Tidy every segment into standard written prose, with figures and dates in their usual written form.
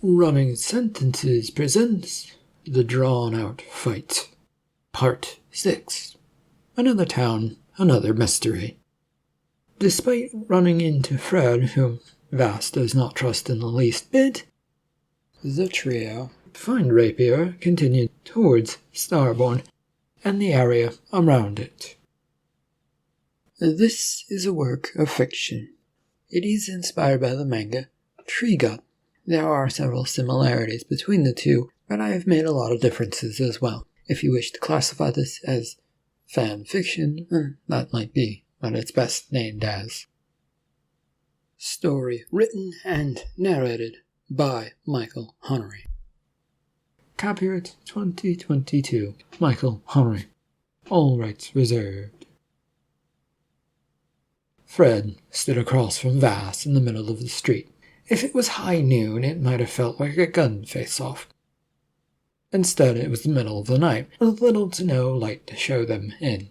Running Sentences presents The Drawn Out Fight, Part 6. Another town, another mystery. Despite running into Fred, whom Vass does not trust in the least bit, the trio find Rapier continued towards Starborne and the area around it. This is a work of fiction. It is inspired by the manga Tree God. There are several similarities between the two, but I have made a lot of differences as well. If you wish to classify this as fan fiction, that might be what it's best named as. Story written and narrated by Michael Hunnery. Copyright 2022. Michael Hunnery. All rights reserved. Fred stood across from Vass in the middle of the street. If it was high noon, it might have felt like a gun face-off. Instead, it was the middle of the night, with little to no light to show them in.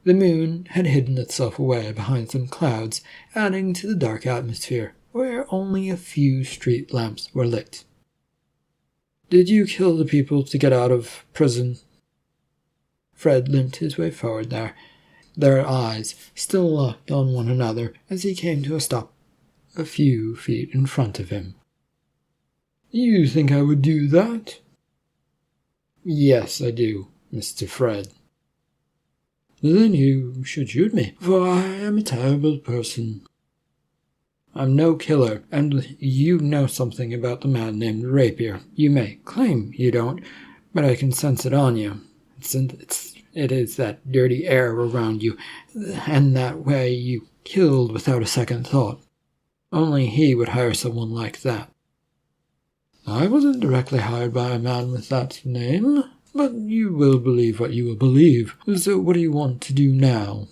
The moon had hidden itself away behind some clouds, adding to the dark atmosphere, where only a few street lamps were lit. "Did you kill the people to get out of prison?" Fred limped his way forward there, their eyes still locked on one another as he came to a stop a few feet in front of him. "You think I would do that?" "Yes, I do, Mr. Fred." "Then you should shoot me, for I am a terrible person. I'm no killer, and you know something about the man named Rapier. You may claim you don't, but I can sense it on you. It is that dirty air around you, and that way you killed without a second thought. Only he would hire someone like that." "I wasn't directly hired by a man with that name, but you will believe what you will believe. So what do you want to do now?"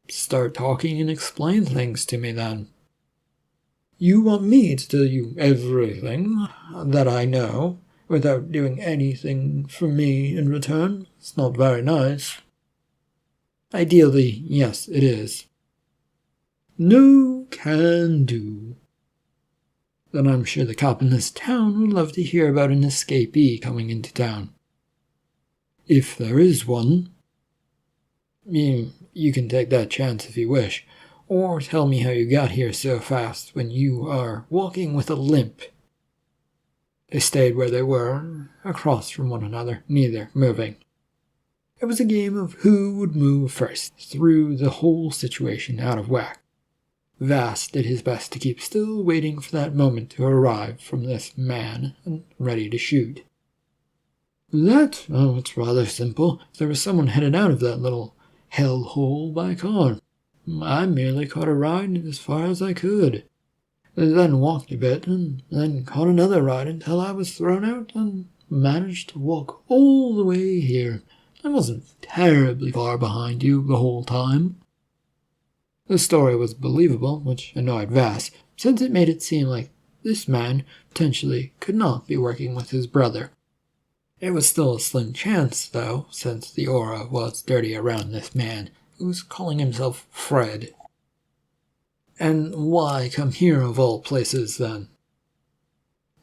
"Start talking and explain things to me, then." "You want me to tell you everything that I know, without doing anything for me in return? It's not very nice." "Ideally, yes, it is." "No can do." "Then I'm sure the cop in this town would love to hear about an escapee coming into town." "If there is one." You can take that chance if you wish, or tell me how you got here so fast when you are walking with a limp." They stayed where they were, across from one another, neither moving. It was a game of who would move first, threw the whole situation out of whack. Vass did his best to keep still, waiting for that moment to arrive from this man, and ready to shoot. It's rather simple. There was someone headed out of that little hell-hole by car. I merely caught a ride as far as I could, then walked a bit, and then caught another ride until I was thrown out, and managed to walk all the way here. I wasn't terribly far behind you the whole time." The story was believable, which annoyed Vass, since it made it seem like this man potentially could not be working with his brother. It was still a slim chance, though, since the aura was dirty around this man, who was calling himself Fred. "And why come here of all places, then?"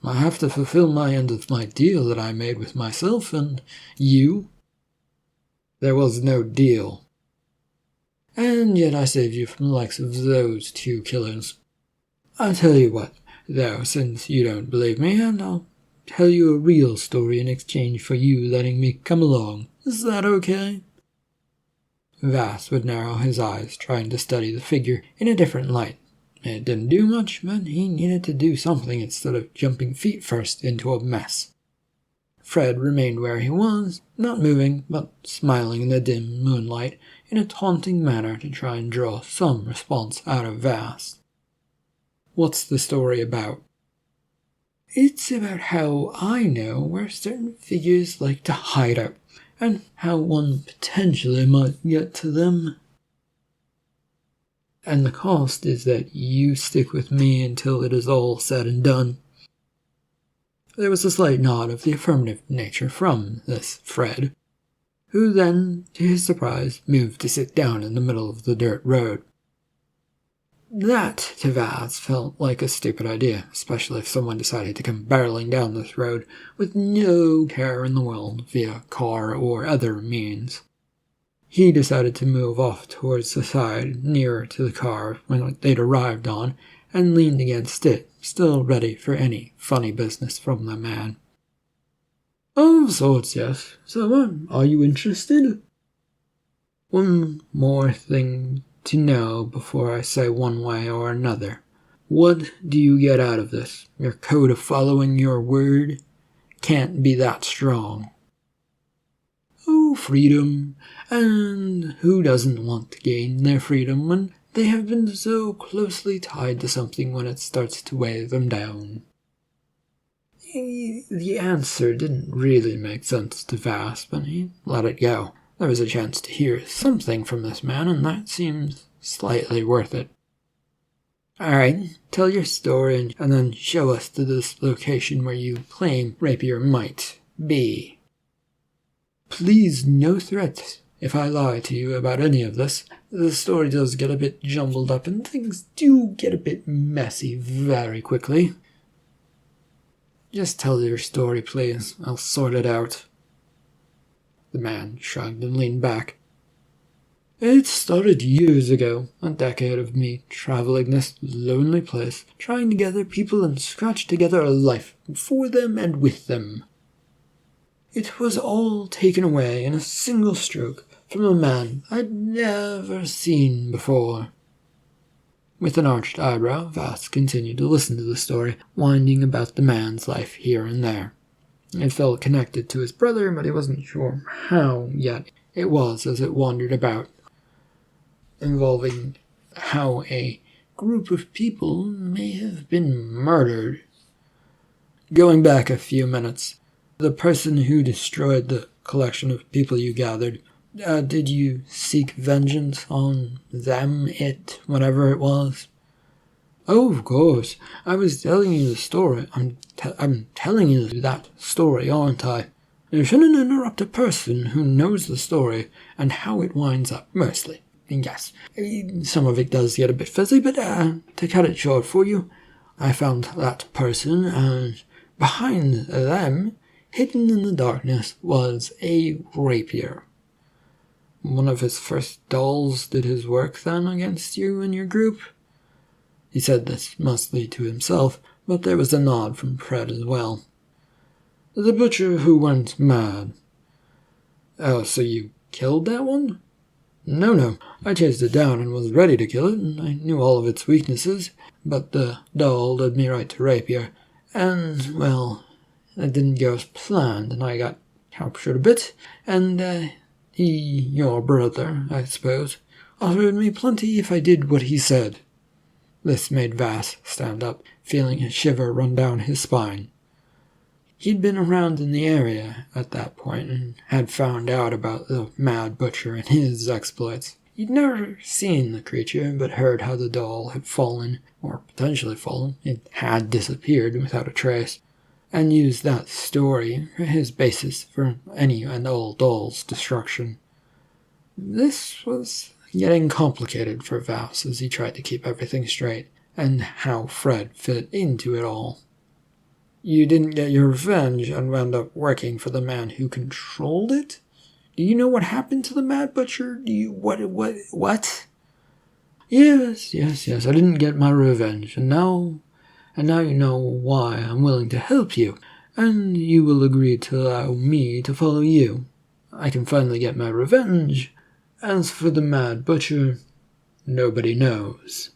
"I have to fulfill my end of my deal that I made with myself and you." "There was no deal." "And yet I saved you from the likes of those two killers. I'll tell you what, though, since you don't believe me, and I'll tell you a real story in exchange for you letting me come along. Is that okay?" Vass would narrow his eyes, trying to study the figure in a different light. It didn't do much, but he needed to do something instead of jumping feet first into a mess. Fred remained where he was, not moving, but smiling in the dim moonlight in a taunting manner to try and draw some response out of Vass. "What's the story about?" "It's about how I know where certain figures like to hide out, and how one potentially might get to them." "And the cost is that you stick with me until it is all said and done." There was a slight nod of the affirmative nature from this Fred, who then, to his surprise, moved to sit down in the middle of the dirt road. That, to Vaz, felt like a stupid idea, especially if someone decided to come barreling down this road with no care in the world via car or other means. He decided to move off towards the side nearer to the car when they'd arrived on and leaned against it, still ready for any funny business from the man. Of sorts, yes. So, are you interested? One more thing to know before I say one way or another. What do you get out of this? Your code of following your word can't be that strong. Oh, freedom. And who doesn't want to gain their freedom when they have been so closely tied to something when it starts to weigh them down? The answer didn't really make sense to Vas, but he let it go. There was a chance to hear something from this man, and that seemed slightly worth it. Alright, tell your story and then show us to this location where you claim Rapier might be. Please, no threats if I lie to you about any of this. The story does get a bit jumbled up and things do get a bit messy very quickly. Just tell your story, please. I'll sort it out. The man shrugged and leaned back. It started years ago, a decade of me traveling this lonely place, trying to gather people and scratch together a life for them and with them. It was all taken away in a single stroke from a man I'd never seen before. With an arched eyebrow, Vas continued to listen to the story, winding about the man's life here and there. It felt connected to his brother, but he wasn't sure how yet. It was as it wandered about, involving how a group of people may have been murdered. Going back a few minutes, the person who destroyed the collection of people you gathered, did you seek vengeance on them, it, whatever it was? Oh, of course. I was telling you the story. I'm telling you that story, aren't I? You shouldn't interrupt a person who knows the story and how it winds up, mostly. Yes, some of it does get a bit fuzzy, but to cut it short for you, I found that person, and behind them, hidden in the darkness, was a rapier. One of his first dolls did his work then against you and your group. He said this mostly to himself, but there was a nod from Fred as well. The butcher who went mad. Oh, so you killed that one? No. I chased it down and was ready to kill it, and I knew all of its weaknesses, but the doll led me right to Rapier, and, well, it didn't go as planned, and I got captured a bit, and, he, your brother, I suppose, offered me plenty if I did what he said. This made Vas stand up, feeling a shiver run down his spine. He'd been around in the area at that point and had found out about the Mad Butcher and his exploits. He'd never seen the creature, but heard how the doll had fallen, or potentially fallen. It had disappeared without a trace, and used that story for his basis for any and all dolls' destruction. This was getting complicated for Vas as he tried to keep everything straight, and how Fred fit into it all. You didn't get your revenge and wound up working for the man who controlled it? Do you know what happened to the Mad Butcher? What? Yes, I didn't get my revenge, and now you know why I'm willing to help you, and you will agree to allow me to follow you. I can finally get my revenge. As for the Mad Butcher, nobody knows.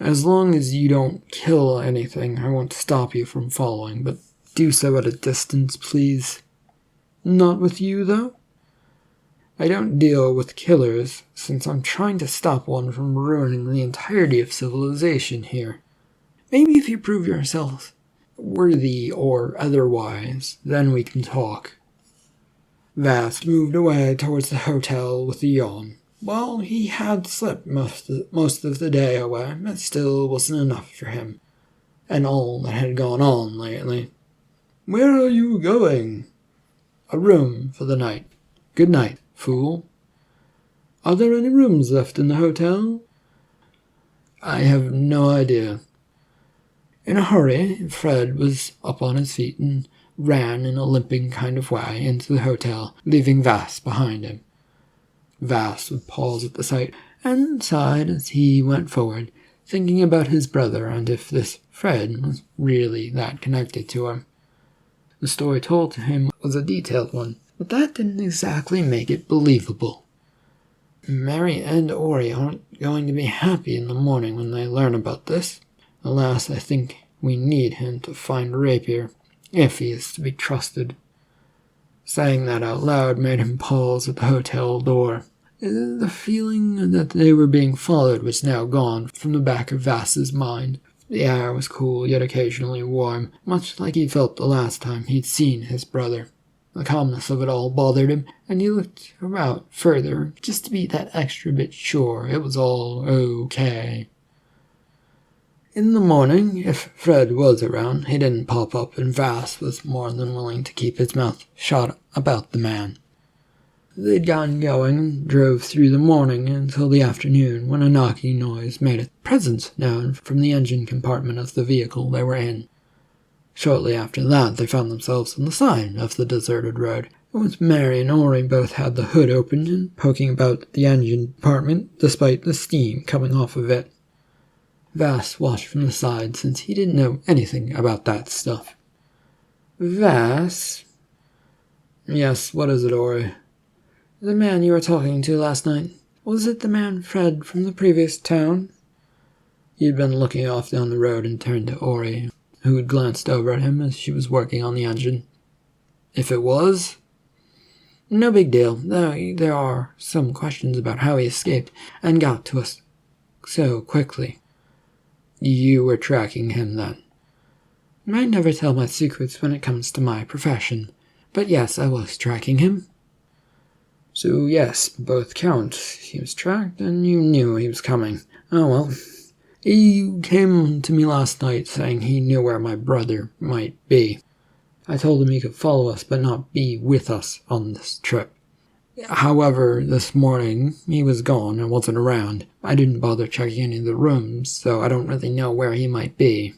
As long as you don't kill anything, I won't stop you from following, but do so at a distance, please. Not with you, though? I don't deal with killers, since I'm trying to stop one from ruining the entirety of civilization here. Maybe if you prove yourself worthy or otherwise, then we can talk. Vas moved away towards the hotel with a yawn. Well, he had slept most of the day away, but still wasn't enough for him, and all that had gone on lately. Where are you going? A room for the night. Good night, fool. Are there any rooms left in the hotel? I have no idea. In a hurry, Fred was up on his feet and ran in a limping kind of way into the hotel, leaving Vass behind him. Vass would pause at the sight and sighed as he went forward, thinking about his brother and if this Fred was really that connected to him. The story told to him was a detailed one, but that didn't exactly make it believable. Mary and Ori aren't going to be happy in the morning when they learn about this. Alas, I think we need him to find Rapier, if he is to be trusted. Saying that out loud made him pause at the hotel door. The feeling that they were being followed was now gone from the back of Vass's mind. The air was cool, yet occasionally warm, much like he felt the last time he'd seen his brother. The calmness of it all bothered him, and he looked about further just to be that extra bit sure it was all okay. In the morning, if Fred was around, he didn't pop up, and Vass was more than willing to keep his mouth shut about the man. They'd gotten going and drove through the morning until the afternoon when a knocking noise made its presence known from the engine compartment of the vehicle they were in. Shortly after that, they found themselves on the side of the deserted road, and with Mary and Ori both had the hood opened and poking about the engine compartment despite the steam coming off of it. Vass watched from the side since he didn't know anything about that stuff. Vass? Yes, what is it, Ori? The man you were talking to last night, was it the man Fred from the previous town? He'd been looking off down the road and turned to Ori, who had glanced over at him as she was working on the engine. If it was? No big deal, though there are some questions about how he escaped and got to us so quickly. You were tracking him then? I never tell my secrets when it comes to my profession, but yes, I was tracking him. So yes, both count. He was tracked and you knew he was coming. Oh well. He came to me last night saying he knew where my brother might be. I told him he could follow us but not be with us on this trip. However, this morning he was gone and wasn't around. I didn't bother checking any of the rooms, so I don't really know where he might be.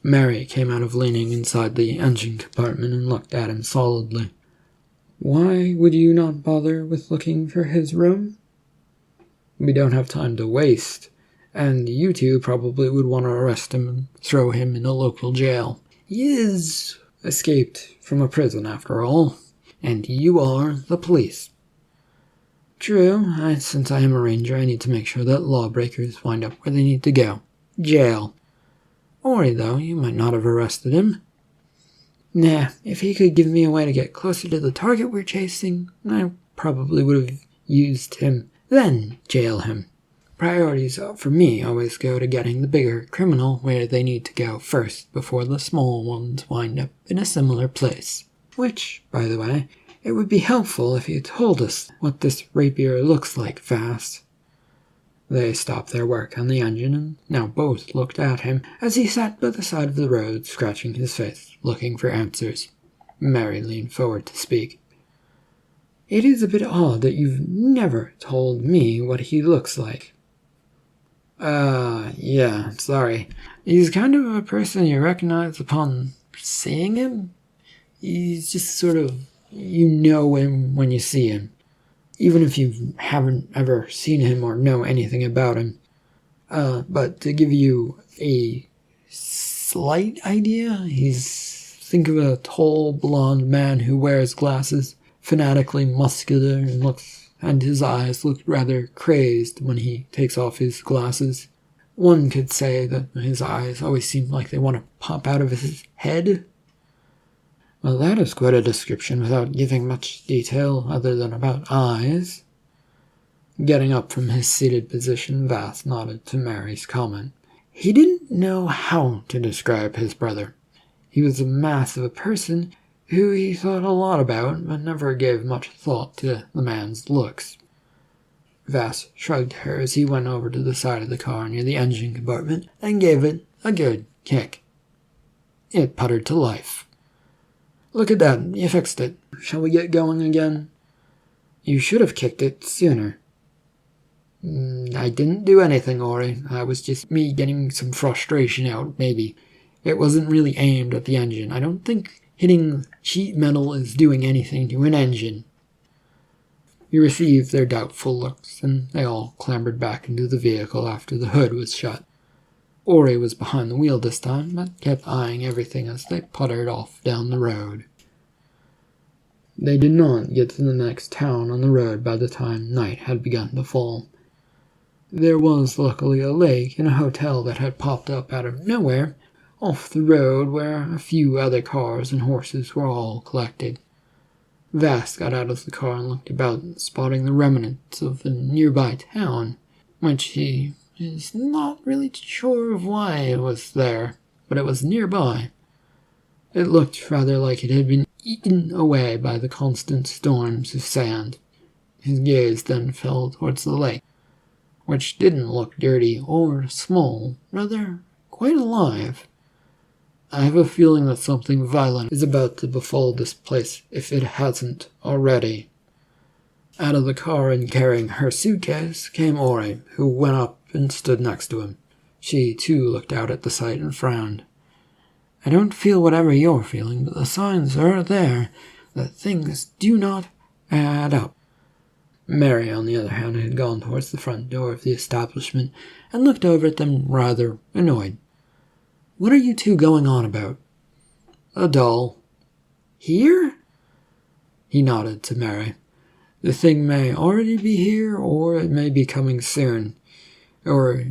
Mary came out of leaning inside the engine compartment and looked at him solidly. Why would you not bother with looking for his room? We don't have time to waste. And you two probably would want to arrest him and throw him in a local jail. He is escaped from a prison, after all, and you are the police. True, since I am a ranger, I need to make sure that lawbreakers wind up where they need to go. Jail. Ori, though, you might not have arrested him. Nah, if he could give me a way to get closer to the target we're chasing, I probably would have used him, then jail him. Priorities for me always go to getting the bigger criminal where they need to go first before the small ones wind up in a similar place. Which, by the way, it would be helpful if you told us what this Rapier looks like fast. They stopped their work on the engine and now both looked at him as he sat by the side of the road scratching his face, looking for answers. Mary leaned forward to speak. It is a bit odd that you've never told me what he looks like. Yeah, sorry. He's kind of a person you recognize upon seeing him. He's just sort of, you know him when you see him, even if you haven't ever seen him or know anything about him. But to give you a slight idea, think of a tall, blonde man who wears glasses, fanatically muscular, and his eyes look rather crazed when he takes off his glasses. One could say that his eyes always seem like they want to pop out of his head. Well, that is quite a description without giving much detail other than about eyes. Getting up from his seated position, Vass nodded to Mary's comment. He didn't know how to describe his brother. He was a mass of a person who he thought a lot about, but never gave much thought to the man's looks. Vass shrugged her as he went over to the side of the car near the engine compartment and gave it a good kick. It puttered to life. Look at that, you fixed it. Shall we get going again? You should have kicked it sooner. I didn't do anything, Ori. I was just me getting some frustration out, maybe. It wasn't really aimed at the engine. I don't think hitting sheet metal is doing anything to an engine. You received their doubtful looks, and they all clambered back into the vehicle after the hood was shut. Ori was behind the wheel this time, but kept eyeing everything as they puttered off down the road. They did not get to the next town on the road by the time night had begun to fall. There was luckily a lake and a hotel that had popped up out of nowhere, off the road where a few other cars and horses were all collected. Vass got out of the car and looked about, spotting the remnants of a nearby town, which he is not really sure of why it was there, but it was nearby. It looked rather like it had been eaten away by the constant storms of sand. His gaze then fell towards the lake, which didn't look dirty or small, rather quite alive. I have a feeling that something violent is about to befall this place if it hasn't already. Out of the car and carrying her suitcase came Ori, who went up and stood next to him. She too looked out at the sight and frowned. I don't feel whatever you're feeling, but the signs are there that things do not add up. Mary, on the other hand, had gone towards the front door of the establishment and looked over at them rather annoyed. What are you two going on about? A doll. Here? He nodded to Mary. The thing may already be here, or it may be coming soon. Or,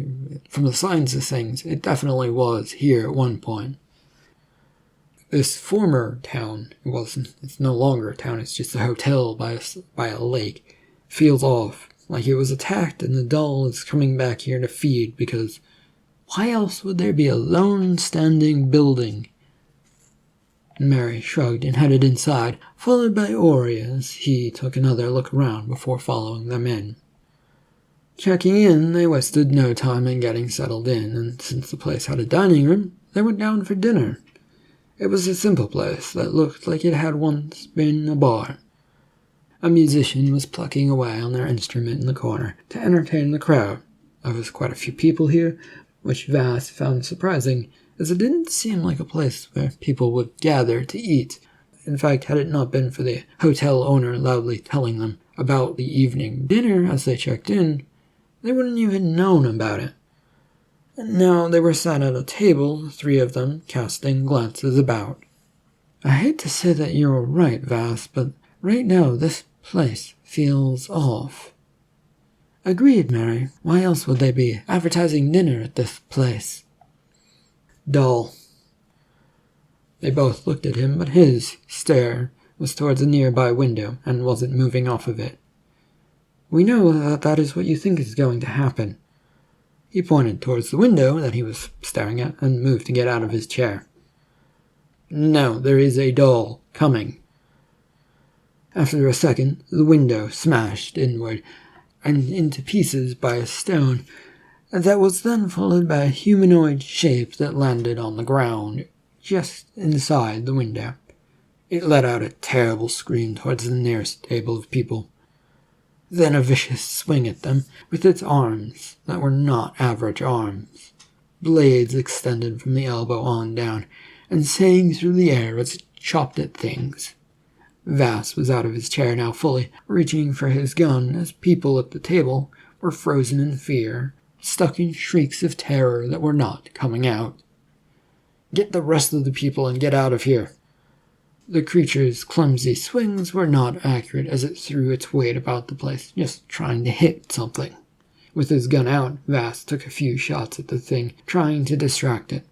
from the signs of things, it definitely was here at one point. This former town, it's no longer a town, it's just a hotel by a lake, feels off, like it was attacked and the doll is coming back here to feed, because why else would there be a lone standing building? Mary shrugged and headed inside, followed by Ori as he took another look around before following them in. Checking in, they wasted no time in getting settled in, and since the place had a dining room, they went down for dinner. It was a simple place that looked like it had once been a bar. A musician was plucking away on their instrument in the corner to entertain the crowd. There was quite a few people here, which Vass found surprising, as it didn't seem like a place where people would gather to eat. In fact, had it not been for the hotel owner loudly telling them about the evening dinner as they checked in, they wouldn't even known about it. And now they were sat at a table, the three of them, casting glances about. I hate to say that you're right, Vass, but right now this place feels off. Agreed, Mary. Why else would they be advertising dinner at this place? Dull. They both looked at him, but his stare was towards a nearby window and wasn't moving off of it. We know that that is what you think is going to happen. He pointed towards the window that he was staring at and moved to get out of his chair. No, there is a doll coming. After a second, the window smashed inward and into pieces by a stone, that was then followed by a humanoid shape that landed on the ground just inside the window. It let out a terrible scream towards the nearest table of people. Then a vicious swing at them with its arms that were not average arms. Blades extended from the elbow on down and sang through the air as it chopped at things. Vass was out of his chair now fully, reaching for his gun as people at the table were frozen in fear, stuck in shrieks of terror that were not coming out. Get the rest of the people and get out of here. The creature's clumsy swings were not accurate as it threw its weight about the place, just trying to hit something. With his gun out, Vass took a few shots at the thing, trying to distract it.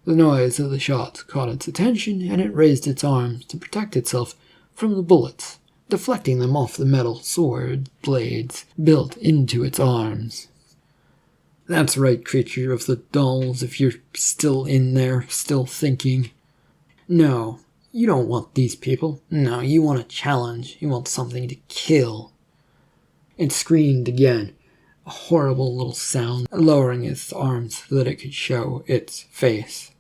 The noise of the shots caught its attention, and it raised its arms to protect itself from the bullets, deflecting them off the metal sword blades built into its arms. That's right, creature of the dolls, if you're still in there, still thinking. No, you don't want these people. No, you want a challenge. You want something to kill. It screamed again, a horrible little sound, lowering its arms so that it could show its face.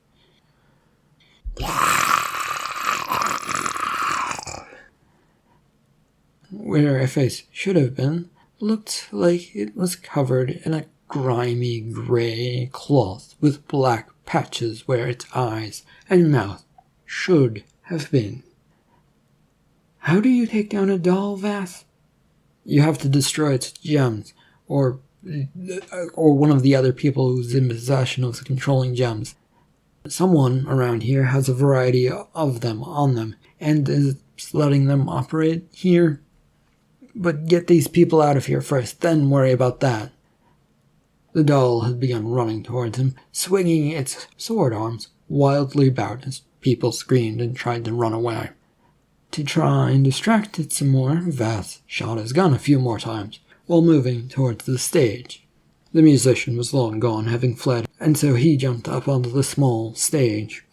Where a face should have been, looked like it was covered in a grimy grey cloth with black patches where its eyes and mouth should have been. How do you take down a doll, Vath? You have to destroy its gems, or one of the other people who's in possession of the controlling gems. Someone around here has a variety of them on them, and is letting them operate here. But get these people out of here first, then worry about that. The doll had begun running towards him, swinging its sword arms wildly about as people screamed and tried to run away. To try and distract it some more, Vath shot his gun a few more times, while moving towards the stage. The musician was long gone, having fled, and so he jumped up onto the small stage.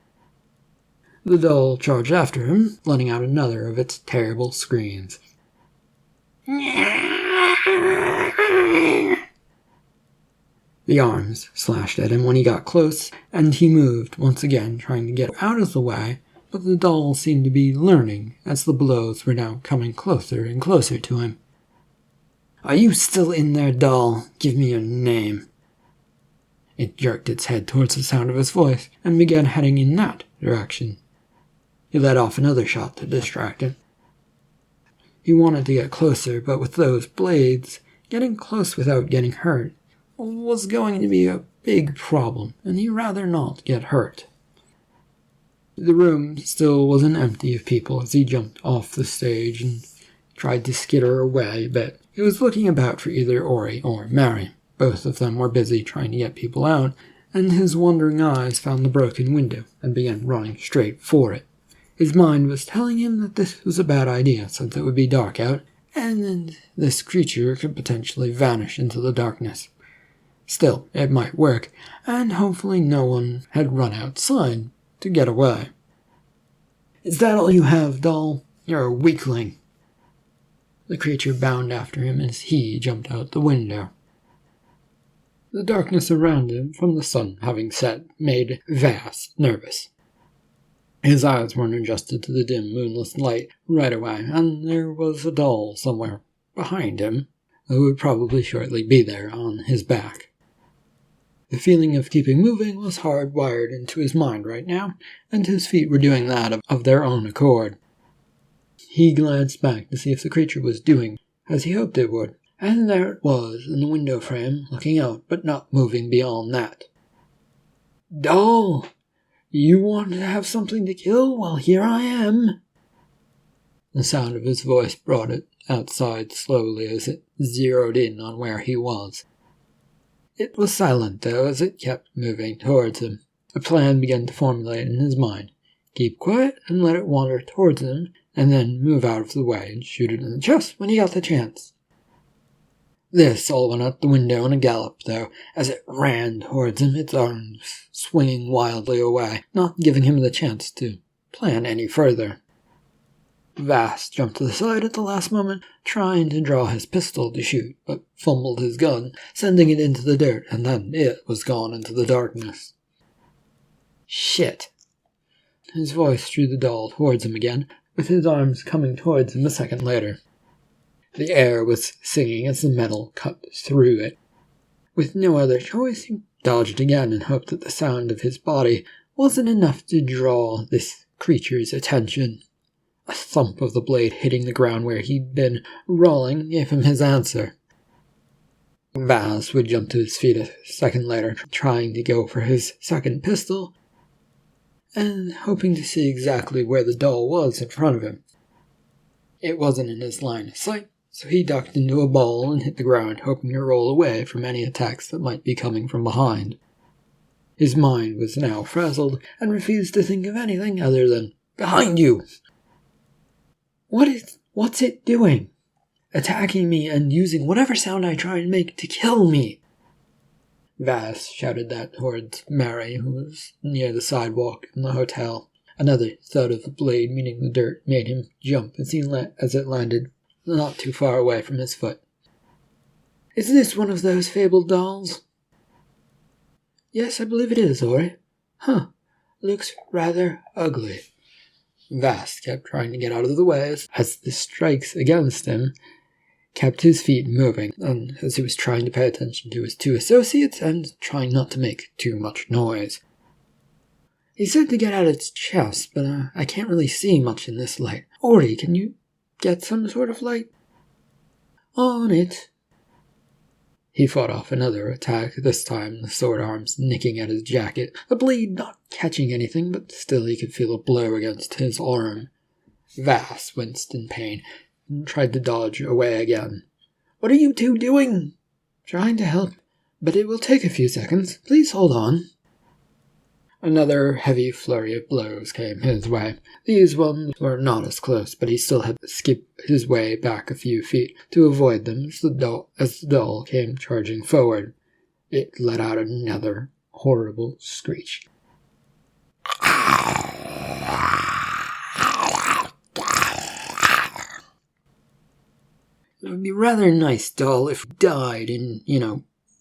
The doll charged after him, letting out another of its terrible screams. The arms slashed at him when he got close, and he moved once again, trying to get out of the way, but the doll seemed to be learning as the blows were now coming closer and closer to him. Are you still in there, doll? Give me your name. It jerked its head towards the sound of his voice, and began heading in that direction. He let off another shot to distract him. He wanted to get closer, but with those blades, getting close without getting hurt was going to be a big problem, and he'd rather not get hurt. The room still wasn't empty of people as he jumped off the stage and tried to skitter away a bit. He was looking about for either Ori or Mary. Both of them were busy trying to get people out, and his wandering eyes found the broken window and began running straight for it. His mind was telling him that this was a bad idea since it would be dark out, and this creature could potentially vanish into the darkness. Still, it might work, and hopefully no one had run outside to get away. Is that all you have, doll? You're a weakling. The creature bounded after him as he jumped out the window. The darkness around him, from the sun having set, made Vath nervous. His eyes weren't adjusted to the dim, moonless light right away, and there was a doll somewhere behind him who would probably shortly be there on his back. The feeling of keeping moving was hardwired into his mind right now, and his feet were doing that of their own accord. He glanced back to see if the creature was doing as he hoped it would, and there it was in the window frame, looking out but not moving beyond that. Doll! You want to have something to kill? Well, here I am. The sound of his voice brought it outside slowly as it zeroed in on where he was. It was silent, though, as it kept moving towards him. A plan began to formulate in his mind. Keep quiet and let it wander towards him, and then move out of the way and shoot it in the chest when he got the chance. This all went out the window in a gallop, though, as it ran towards him, its arms swinging wildly away, not giving him the chance to plan any further. Vath jumped to the side at the last moment, trying to draw his pistol to shoot, but fumbled his gun, sending it into the dirt, and then it was gone into the darkness. Shit. His voice drew the doll towards him again, with his arms coming towards him a second later. The air was singing as the metal cut through it. With no other choice, he dodged again and hoped that the sound of his body wasn't enough to draw this creature's attention. A thump of the blade hitting the ground where he'd been rolling gave him his answer. Vath would jump to his feet a second later, trying to go for his second pistol, and hoping to see exactly where the doll was in front of him. It wasn't in his line of sight, so he ducked into a ball and hit the ground, hoping to roll away from any attacks that might be coming from behind. His mind was now frazzled, and refused to think of anything other than, "Behind you!" What's it doing? Attacking me and using whatever sound I try and make to kill me. Vath shouted that towards Mary, who was near the sidewalk in the hotel. Another thud of the blade meeting the dirt made him jump as it landed not too far away from his foot. Is this one of those fabled dolls? Yes, I believe it is, Ori. Huh, looks rather ugly. Vath kept trying to get out of the way as the strikes against him kept his feet moving, and as he was trying to pay attention to his two associates and trying not to make too much noise. He said to get out its chest, but I can't really see much in this light. Ori, can you get some sort of light? On it. He fought off another attack, this time the sword arms nicking at his jacket, the blade not catching anything, but still he could feel a blow against his arm. Vass winced in pain and tried to dodge away again. What are you two doing? Trying to help, but it will take a few seconds. Please hold on. Another heavy flurry of blows came his way. These ones were not as close, but he still had to skip his way back a few feet to avoid them as the doll came charging forward. It let out another horrible screech. It would be rather nice, doll, if you died and,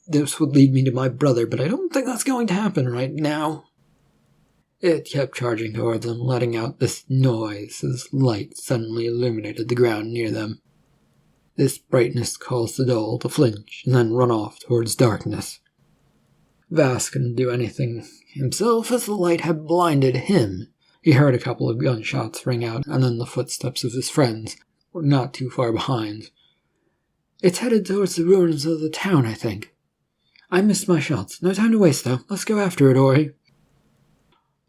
this would lead me to my brother, but I don't think that's going to happen right now. It kept charging toward them, letting out this noise as light suddenly illuminated the ground near them. This brightness caused the doll to flinch and then run off towards darkness. Vass couldn't do anything himself as the light had blinded him. He heard a couple of gunshots ring out, and then the footsteps of his friends were not too far behind. It's headed towards the ruins of the town, I think. I missed my shots. No time to waste, though. Let's go after it, Ori.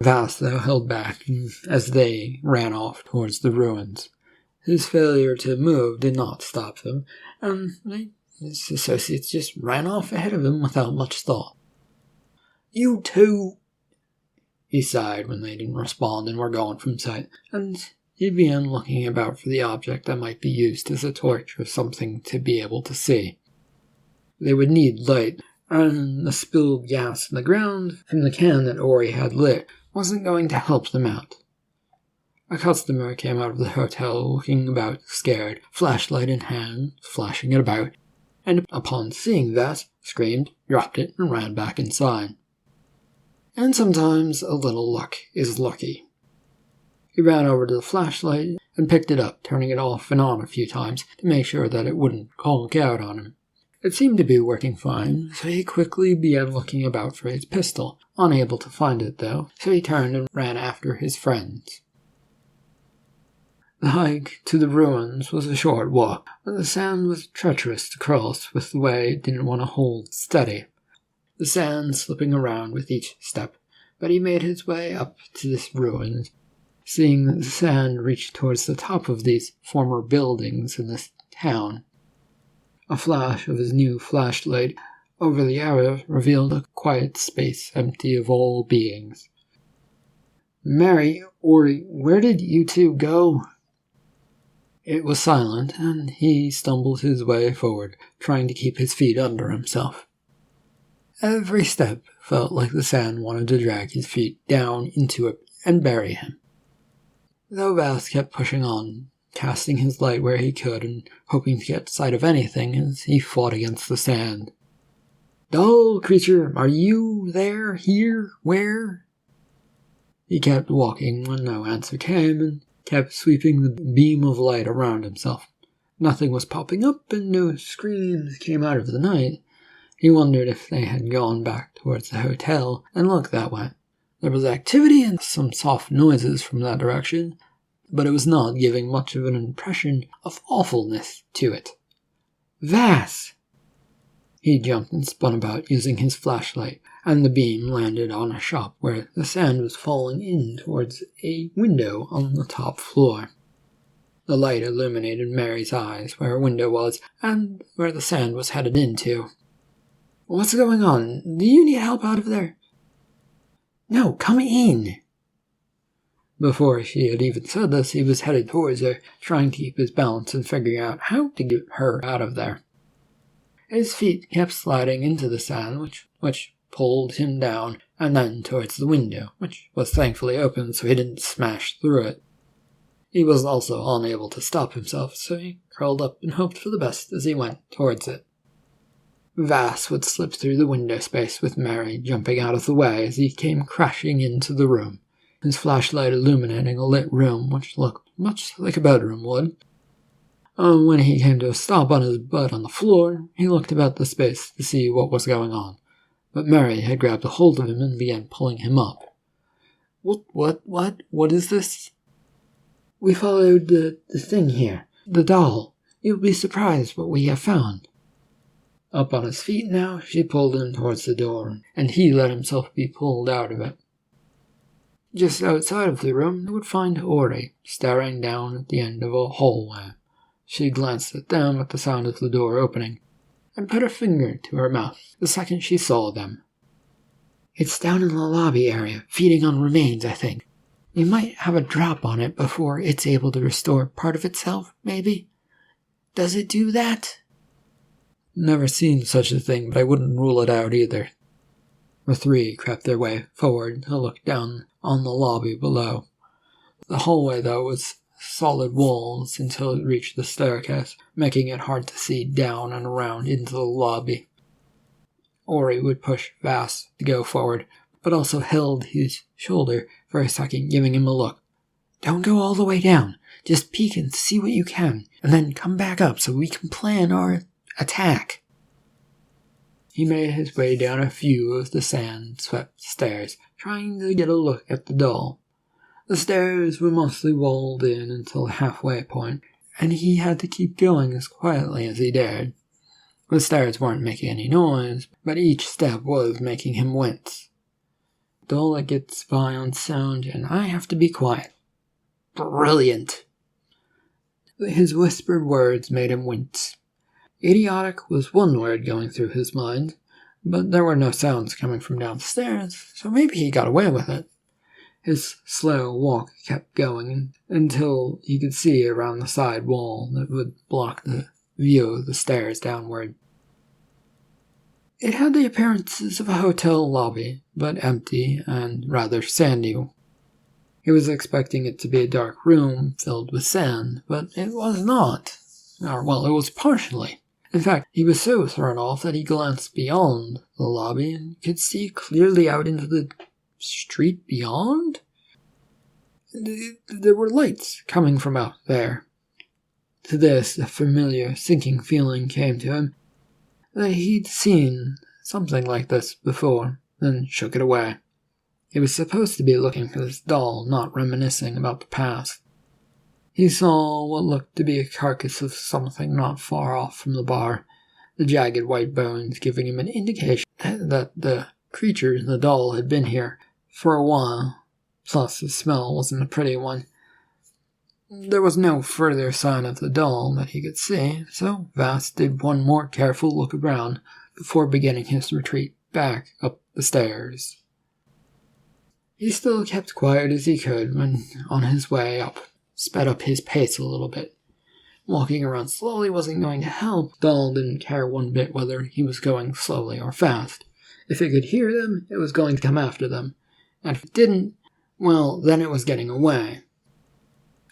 Vass, though, held back as they ran off towards the ruins. His failure to move did not stop them, and his associates just ran off ahead of him without much thought. You two, he sighed when they didn't respond and were gone from sight, and he began looking about for the object that might be used as a torch or something to be able to see. They would need light, and the spilled gas in the ground from the can that Ori had lit wasn't going to help them out. A customer came out of the hotel looking about scared, flashlight in hand, flashing it about, and upon seeing that, screamed, dropped it, and ran back inside. And sometimes a little luck is lucky. He ran over to the flashlight and picked it up, turning it off and on a few times to make sure that it wouldn't conk out on him. It seemed to be working fine, so he quickly began looking about for his pistol, unable to find it though, so he turned and ran after his friends. The hike to the ruins was a short walk, but the sand was treacherous to cross with the way it didn't want to hold steady, the sand slipping around with each step, but he made his way up to this ruin, seeing that the sand reached towards the top of these former buildings in this town. A flash of his new flashlight over the area revealed a quiet space empty of all beings. Mary, Ori, where did you two go? It was silent, and he stumbled his way forward, trying to keep his feet under himself. Every step felt like the sand wanted to drag his feet down into it and bury him. Though Vass kept pushing on, casting his light where he could and hoping to get sight of anything as he fought against the sand. Doll creature, are you there? Here? Where? He kept walking when no answer came and kept sweeping the beam of light around himself. Nothing was popping up and no screams came out of the night. He wondered if they had gone back towards the hotel and looked that way. There was activity and some soft noises from that direction, but it was not giving much of an impression of awfulness to it. Vass! He jumped and spun about using his flashlight, and the beam landed on a shop where the sand was falling in towards a window on the top floor. The light illuminated Mary's eyes where a window was, and where the sand was headed into. What's going on? Do you need help out of there? No, come in! Before she had even said this, he was headed towards her, trying to keep his balance and figuring out how to get her out of there. His feet kept sliding into the sand, which pulled him down, and then towards the window, which was thankfully open so he didn't smash through it. He was also unable to stop himself, so he curled up and hoped for the best as he went towards it. Vass would slip through the window space with Mary jumping out of the way as he came crashing into the room, his flashlight illuminating a lit room which looked much like a bedroom would. When he came to a stop on his butt on the floor, he looked about the space to see what was going on, but Mary had grabbed a hold of him and began pulling him up. What is this? We followed the thing here, the doll. You'll be surprised what we have found. Up on his feet now, she pulled him towards the door, and he let himself be pulled out of it. Just outside of the room, they would find Ori, staring down at the end of a hallway. She glanced at them at the sound of the door opening, and put her finger to her mouth the second she saw them. It's down in the lobby area, feeding on remains, I think. We might have a drop on it before it's able to restore part of itself, maybe? Does it do that? Never seen such a thing, but I wouldn't rule it out either. The three crept their way forward to look down on the lobby below. The hallway, though, was solid walls until it reached the staircase, making it hard to see down and around into the lobby. Ori would push fast to go forward, but also held his shoulder for a second, giving him a look. Don't go all the way down. Just peek and see what you can, and then come back up so we can plan our attack. He made his way down a few of the sand-swept stairs, trying to get a look at the doll. The stairs were mostly walled in until the halfway point, and he had to keep going as quietly as he dared. The stairs weren't making any noise, but each step was making him wince. Doll gets by on sound, and I have to be quiet. Brilliant! His whispered words made him wince. Idiotic was one word going through his mind, but there were no sounds coming from downstairs, so maybe he got away with it. His slow walk kept going until he could see around the side wall that would block the view of the stairs downward. It had the appearances of a hotel lobby, but empty and rather sandy. He was expecting it to be a dark room filled with sand, but it was not. Or, well, it was partially. In fact, he was so thrown off that he glanced beyond the lobby and could see clearly out into the street beyond. There were lights coming from out there. To this, a familiar sinking feeling came to him that he'd seen something like this before, then shook it away. He was supposed to be looking for this doll, not reminiscing about the past. He saw what looked to be a carcass of something not far off from the bar, the jagged white bones giving him an indication that the creature, the doll, had been here for a while, plus the smell wasn't a pretty one. There was no further sign of the doll that he could see, so Vass did one more careful look around before beginning his retreat back up the stairs. He still kept quiet as he could when on his way up, sped up his pace a little bit. Walking around slowly wasn't going to help. Doll didn't care one bit whether he was going slowly or fast. If it could hear them, it was going to come after them. And if it didn't, well, then it was getting away.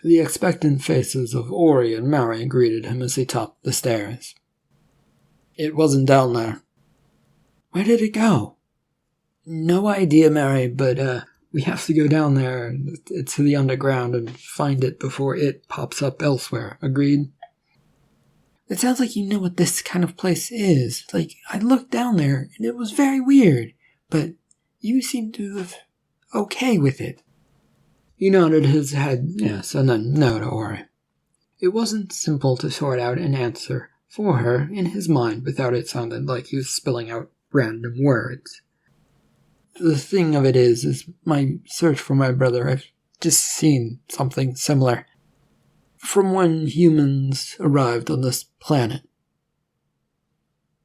The expectant faces of Ori and Mary greeted him as he topped the stairs. It wasn't down there. Where did it go? No idea, Mary, but we have to go down there to the underground and find it before it pops up elsewhere. Agreed? It sounds like you know what this kind of place is. Like, I looked down there and it was very weird, but you seem to have okay with it. He nodded his head yes and then no to Ori. It wasn't simple to sort out an answer for her in his mind without it sounding like he was spilling out random words. The thing of it is my search for my brother, I've just seen something similar from when humans arrived on this planet.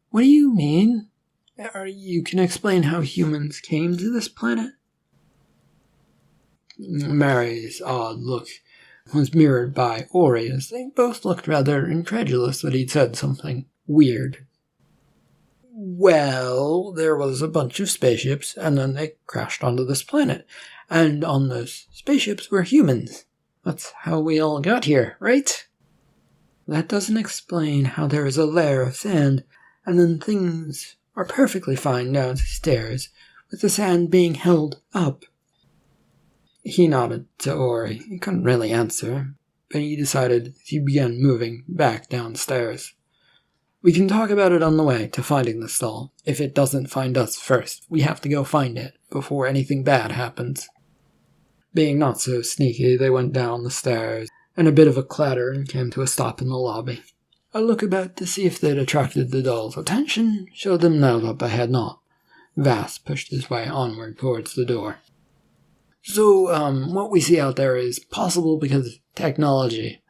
What do you mean? You can explain how humans came to this planet? Mary's odd look was mirrored by Ori as they both looked rather incredulous that he'd said something weird. Well, there was a bunch of spaceships, and then they crashed onto this planet. And on those spaceships were humans. That's how we all got here, right? That doesn't explain how there is a layer of sand, and then things are perfectly fine downstairs, with the sand being held up. He nodded to Ori. He couldn't really answer, but he decided he began moving back downstairs. We can talk about it on the way to finding the doll. If it doesn't find us first, we have to go find it before anything bad happens. Being not so sneaky, they went down the stairs, and a bit of a clatter and came to a stop in the lobby. A look about to see if they'd attracted the doll's attention showed them now that they had not. Vass pushed his way onward towards the door. So, what we see out there is possible because of technology.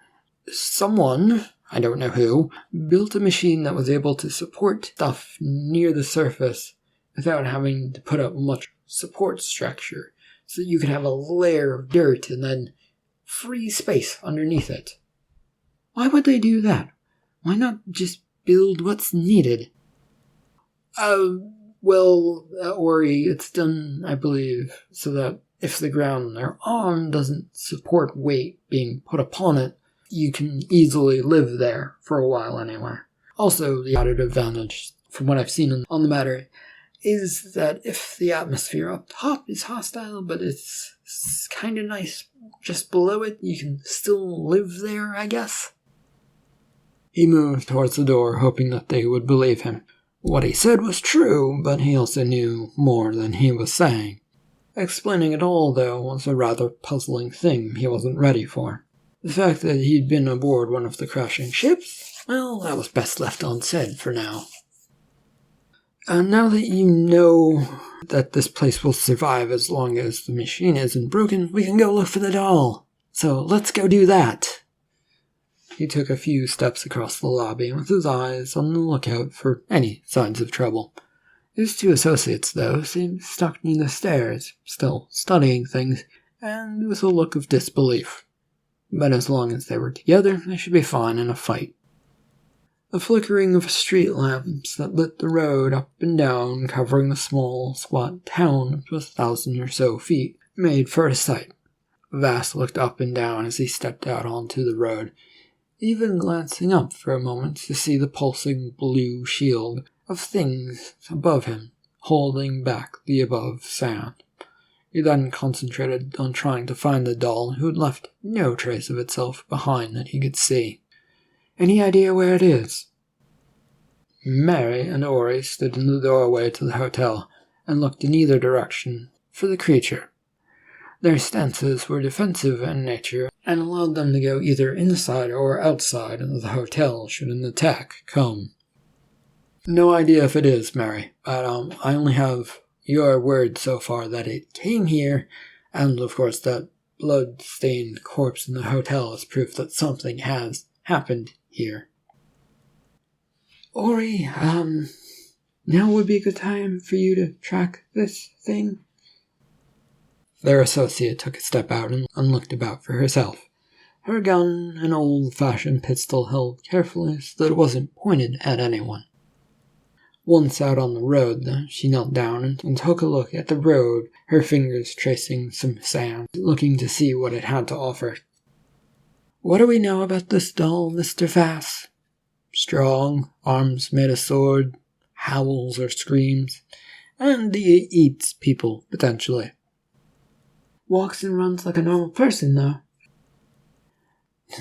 Someone, I don't know who, built a machine that was able to support stuff near the surface without having to put up much support structure, so that you could have a layer of dirt and then free space underneath it. Why would they do that? Why not just build what's needed? Ori, it's done, I believe, so that if the ground they're on doesn't support weight being put upon it, you can easily live there for a while anyway. Also, the added advantage, from what I've seen on the matter, is that if the atmosphere up top is hostile, but it's kind of nice just below it, you can still live there, I guess. He moved towards the door, hoping that they would believe him. What he said was true, but he also knew more than he was saying. Explaining it all, though, was a rather puzzling thing he wasn't ready for. The fact that he'd been aboard one of the crashing ships, well, that was best left unsaid for now. Now that you know that this place will survive as long as the machine isn't broken, we can go look for the doll. So let's go do that. He took a few steps across the lobby with his eyes on the lookout for any signs of trouble. His two associates, though, seemed stuck near the stairs, still studying things, and with a look of disbelief. But as long as they were together, they should be fine in a fight. The flickering of street lamps that lit the road up and down, covering the small, squat town of 1,000 or so feet, made for a sight. Vass looked up and down as he stepped out onto the road, even glancing up for a moment to see the pulsing blue shield of things above him, holding back the above sound. He then concentrated on trying to find the doll, who had left no trace of itself behind that he could see. Any idea where it is? Mary and Ori stood in the doorway to the hotel and looked in either direction for the creature. Their stances were defensive in nature and allowed them to go either inside or outside of the hotel should an attack come. No idea if it is, Mary, but I only have your word so far that it came here, and of course that blood-stained corpse in the hotel is proof that something has happened here. Ori, now would be a good time for you to track this thing? Their associate took a step out and looked about for herself. Her gun, an old-fashioned pistol held carefully so that it wasn't pointed at anyone. Once out on the road, though, she knelt down and took a look at the road, her fingers tracing some sand, looking to see what it had to offer. What do we know about this doll, Mr. Vass? Strong, arms made of sword, howls or screams, and he eats people, potentially. Walks and runs like a normal person, though.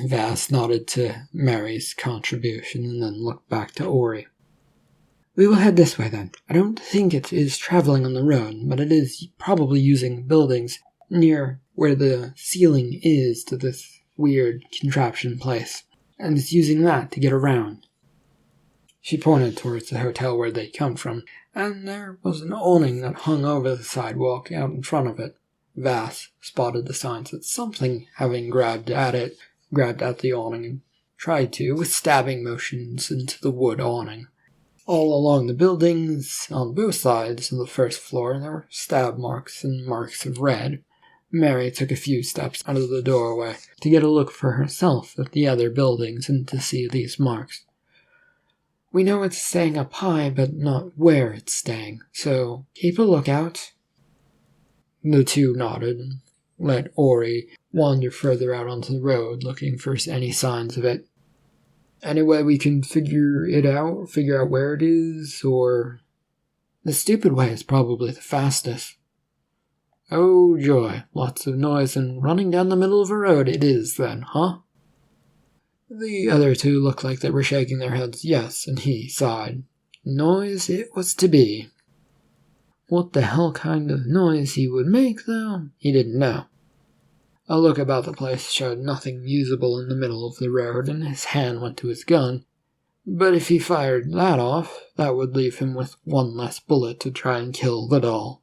Vass nodded to Mary's contribution and then looked back to Ori. We will head this way, then. I don't think it is traveling on the road, but it is probably using buildings near where the ceiling is to this weird contraption place, and it's using that to get around. She pointed towards the hotel where they'd come from, and there was an awning that hung over the sidewalk out in front of it. Vass spotted the signs that something, having grabbed at the awning and tried to, with stabbing motions into the wood awning. All along the buildings, on both sides of the first floor, there were stab marks and marks of red. Mary took a few steps out of the doorway to get a look for herself at the other buildings and to see these marks. We know it's staying up high, but not where it's staying, so keep a lookout. The two nodded and let Ori wander further out onto the road, looking for any signs of it. Any way we can figure out where it is, or... The stupid way is probably the fastest. Oh joy, lots of noise and running down the middle of a road it is then, huh? The other two looked like they were shaking their heads yes, and he sighed. Noise it was to be. What the hell kind of noise he would make, though, he didn't know. A look about the place showed nothing usable in the middle of the road, and his hand went to his gun. But if he fired that off, that would leave him with one less bullet to try and kill the doll.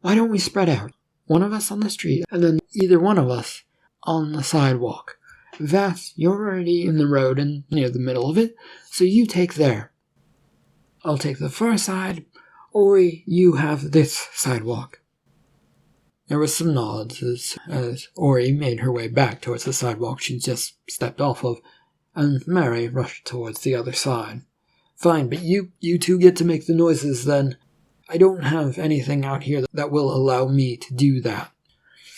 Why don't we spread out? One of us on the street, and then either one of us on the sidewalk. Vass, you're already in the road and near the middle of it, so you take there. I'll take the far side, Ori, you have this sidewalk. There was some nods as Ori made her way back towards the sidewalk she'd just stepped off of, and Mary rushed towards the other side. Fine, but you two get to make the noises then. I don't have anything out here that will allow me to do that.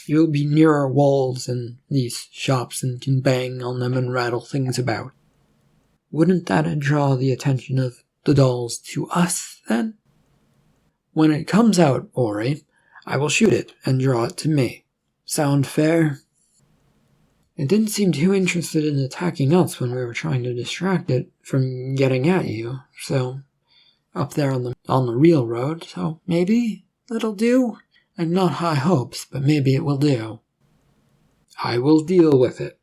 You'll be nearer walls and these shops and can bang on them and rattle things about. Wouldn't that draw the attention of the dolls to us, then? When it comes out, Ori, I will shoot it and draw it to me. Sound fair? It didn't seem too interested in attacking us when we were trying to distract it from getting at you, so up there on the real road, so maybe that'll do? And not high hopes, but maybe it will do. I will deal with it.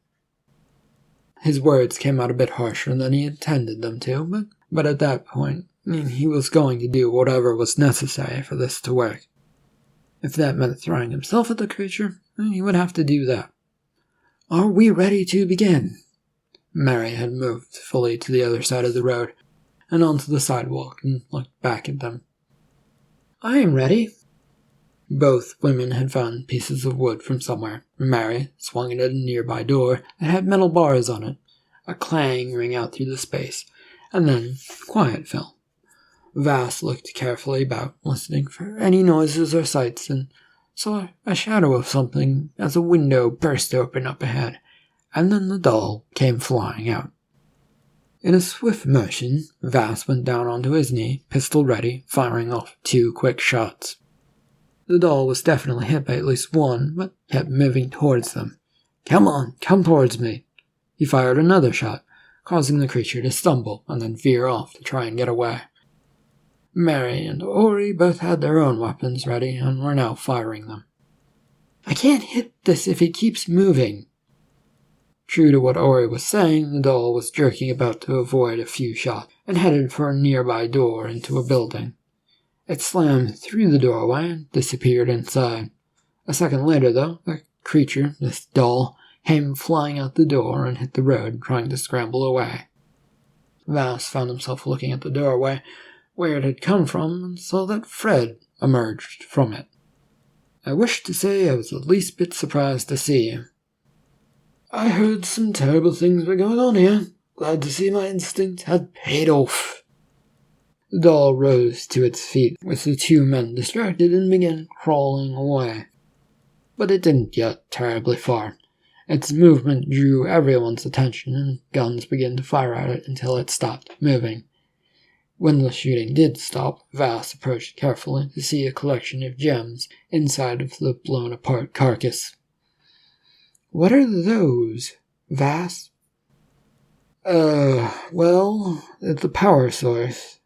His words came out a bit harsher than he intended them to, but at that point, he was going to do whatever was necessary for this to work. If that meant throwing himself at the creature, he would have to do that. Are we ready to begin? Mary had moved fully to the other side of the road and onto the sidewalk and looked back at them. I am ready. Both women had found pieces of wood from somewhere. Mary swung it at a nearby door that had metal bars on it. A clang rang out through the space, and then quiet fell. Vass looked carefully about, listening for any noises or sights, and saw a shadow of something as a window burst open up ahead, and then the doll came flying out. In a swift motion, Vass went down onto his knee, pistol ready, firing off 2 quick shots. The doll was definitely hit by at least one, but kept moving towards them. Come on, come towards me. He fired another shot, causing the creature to stumble and then veer off to try and get away. Mary and Ori both had their own weapons ready and were now firing them. I can't hit this if it keeps moving. True to what Ori was saying, the doll was jerking about to avoid a few shots and headed for a nearby door into a building. It slammed through the doorway and disappeared inside. A second later, though, the creature, this doll, came flying out the door and hit the road, trying to scramble away. Vass found himself looking at the doorway, where it had come from, and saw that Fred emerged from it. I wish to say I was the least bit surprised to see you. I heard some terrible things were going on here. Glad to see my instinct had paid off. The doll rose to its feet with the 2 men distracted and began crawling away. But it didn't get terribly far. Its movement drew everyone's attention and guns began to fire at it until it stopped moving. When the shooting did stop, Vass approached carefully to see a collection of gems inside of the blown-apart carcass. What are those, Vass? Well, it's the power source.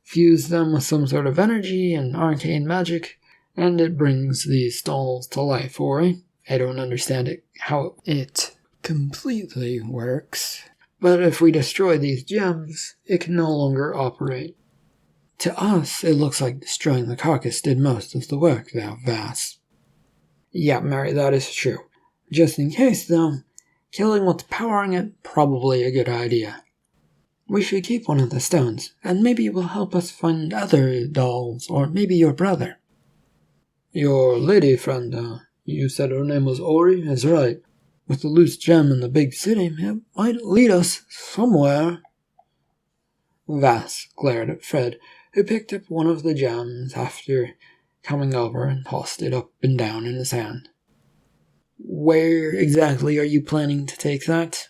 Fuse them with some sort of energy and arcane magic, and it brings these dolls to life, Ori. I don't understand how it completely works. But if we destroy these gems, it can no longer operate. To us, it looks like destroying the carcass did most of the work, though, Vass. Yeah, Mary, that is true. Just in case, though, killing what's powering it, probably a good idea. We should keep one of the stones, and maybe it will help us find other dolls, or maybe your brother. Your lady friend, you said her name was Ori, is right. With the loose gem in the big city, it might lead us somewhere. Vass glared at Fred, who picked up one of the gems after coming over and tossed it up and down in his hand. Where exactly are you planning to take that?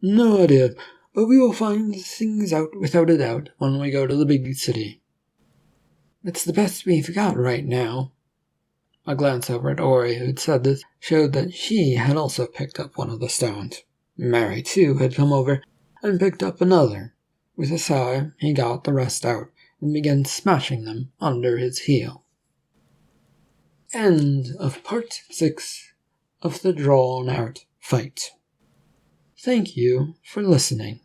No idea, but we will find things out without a doubt when we go to the big city. It's the best we've got right now. A glance over at Ori, who had said this, showed that she had also picked up one of the stones. Mary, too, had come over and picked up another. With a sigh, he got the rest out and began smashing them under his heel. End of part 6 of the drawn-out fight. Thank you for listening.